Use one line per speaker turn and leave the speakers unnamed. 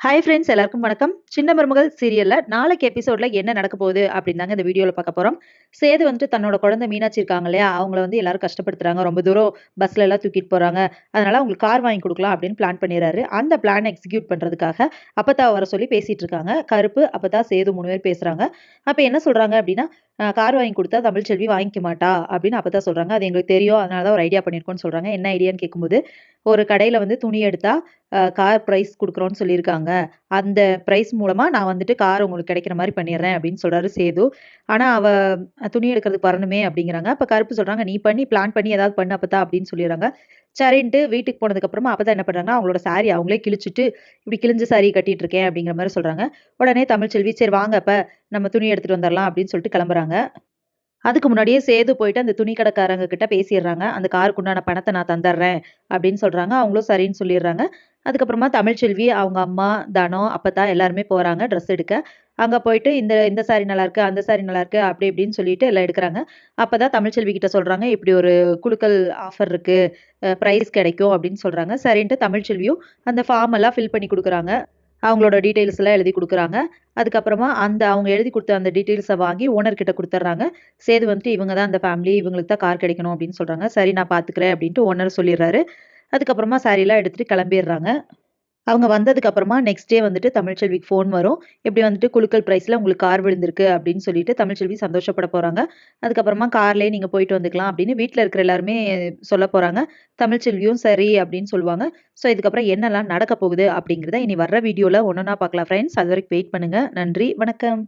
Hi friends எல்லாருக்கும் வணக்கம். சின்ன மருமகள் சீரியல்ல நாளைக்கு எபிசோட்ல என்ன நடக்க போகுது அப்படின்னு தாங்க இந்த வீடியோல பார்க்க போறோம். சேது வந்துட்டு தன்னோட குழந்தை மீனாட்சி இருக்காங்க இல்லையா, அவங்கள வந்து எல்லாரும் கஷ்டப்படுத்துறாங்க. ரொம்ப தூரம் பஸ்ல எல்லாம் தூக்கிட்டு போறாங்க. அதனால அவங்களுக்கு கார் வாங்கி கொடுக்கலாம் அப்படின்னு பிளான் பண்ணிடுறாரு. அந்த பிளான் எக்ஸிக்யூட் பண்றதுக்காக அப்பத்தா வர சொல்லி பேசிட்டு இருக்காங்க. கருப்பு, அப்பத்தா, சேது 3 பேர் பேசுறாங்க. அப்ப என்ன சொல்றாங்க அப்படின்னா, கார் வாங்கி கொடுத்தா தமிழ்ச்செல்வி வாங்கிக்க மாட்டா அப்படின்னு அப்பத்தா சொல்றாங்க. அது எங்களுக்கு தெரியும். அதனால தான் ஒரு ஐடியா பண்ணியிருக்கோம்னு சொல்றாங்க. என்ன ஐடியான்னு கேட்கும்போது, ஒரு கடையில வந்து துணி எடுத்தா கார் பிரைஸ் குடுக்குறோம்னு சொல்லியிருக்காங்க. அந்த பிரைஸ் மூலமா நான் வந்துட்டு கார் உங்களுக்கு கிடைக்கிற மாரி பண்ணிடுறேன் அப்படின்னு சொல்றாரு சேது. ஆனா அவ துணி எடுக்கிறதுக்கு வரணுமே அப்படிங்கிறாங்க. அப்ப கருப்பு சொல்றாங்க, "நீ பண்ணி பிளான் பண்ணி ஏதாவது பண்ணு அப்பத்தா" அப்படின்னு சொல்லிடுறாங்க. சரின்ட்டு வீட்டுக்கு போனதுக்கு அப்புறமா அப்பதான் என்ன பண்றாங்கன்னா, அவங்களோட சாரி அவங்களே கிழிச்சுட்டு, "இப்படி கிழிஞ்ச சாரி கட்டிட்டு இருக்கேன்" அப்படிங்கிற மாரி சொல்றாங்க. உடனே தமிழ்ச்செல்வி, "சரி வாங்க அப்ப நம்ம துணி எடுத்துட்டு வந்துரலாம்" அப்படின்னு சொல்லிட்டு கிளம்புறாங்க. அதுக்கு முன்னாடியே சேது போயிட்டு அந்த துணி கடைக்காரங்க கிட்ட பேசிடுறாங்க. அந்த காருக்கு உண்டான பணத்த நான் தந்தர்றேன் அப்படின்னு சொல்றாங்க. அவங்களும் சரின்னு சொல்லிடுறாங்க. அதுக்கப்புறமா தமிழ்ச்செல்வி, அவங்க அம்மா, தனம், அப்பத்தா எல்லாருமே போறாங்க ட்ரெஸ் எடுக்க. அங்க போயிட்டு இந்த இந்த சாரி நல்லாருக்கு, அந்த சாரி நல்லாருக்கு அப்படி இப்படின்னு சொல்லிட்டு எல்லாம் எடுக்குறாங்க. அப்பதான் தமிழ்ச்செல்வி கிட்ட சொல்றாங்க, இப்படி ஒரு குலுக்கல் ஆஃபர் இருக்கு. பிரைஸ் கிடைக்கும் அப்படின்னு சொல்றாங்க. சரின்ட்டு தமிழ்ச்செல்வியும் அந்த ஃபார்ம் எல்லாம் ஃபில் பண்ணி குடுக்குறாங்க. அவங்களோட டீட்டெயில்ஸ் எல்லாம் எழுதி குடுக்குறாங்க. அதுக்கப்புறமா அந்த அவங்க எழுதி குடுத்த அந்த டீட்டெயில்ஸ வாங்கி ஓனர் கிட்ட குடுத்துர்றாங்க. சேது வந்துட்டு இவங்க தான் அந்த ஃபேமிலி, இவங்களுக்கு தான் கார் கிடைக்கணும் அப்படின்னு சொல்றாங்க. சரி நான் பார்த்துக்கிறேன் அப்படின்ட்டு ஓனர் சொல்லிடுறாரு. அதுக்கப்புறமா சாரியெல்லாம் எடுத்துட்டு கிளம்பிடுறாங்க. அவங்க வந்ததுக்கு அப்புறமா நெக்ஸ்ட் டே வந்துட்டு தமிழ்ச்செல்விக்கு ஃபோன் வரும். இப்படி வந்துட்டு குலுக்கல் பிரைஸ்ல உங்களுக்கு கார் விழுந்திருக்கு அப்படின்னு சொல்லிட்டு தமிழ்ச்செல்வி சந்தோஷப்பட போறாங்க. அதுக்கப்புறமா கார்லயே நீங்க போயிட்டு வந்துக்கலாம் அப்படின்னு வீட்ல இருக்கிற எல்லாருமே சொல்லப் போறாங்க. தமிழ்ச்செல்வியும் சரி அப்படின்னு சொல்லுவாங்க. ஸோ இதுக்கப்புறம் என்னலாம் நடக்க போகுது அப்படிங்கிறத இனி வர்ற வீடியோல ஒண்ணொண்ணா பார்க்கலாம் ஃப்ரெண்ட்ஸ். அதுவரைக்கும் வெயிட் பண்ணுங்க. நன்றி, வணக்கம்.